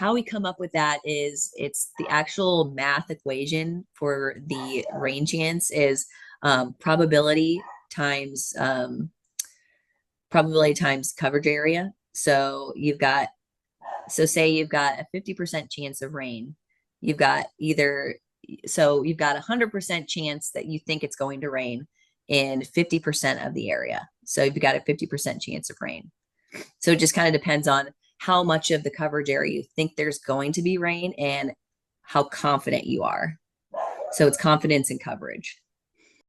how we come up with that is it's the actual math equation for the rain chance is probability times coverage area. So say you've got a 50% chance of rain. You've got you've got 100% chance that you think it's going to rain in 50% of the area. So you've got a 50% chance of rain. So it just kind of depends on how much of the coverage area you think there's going to be rain and how confident you are. So it's confidence and coverage.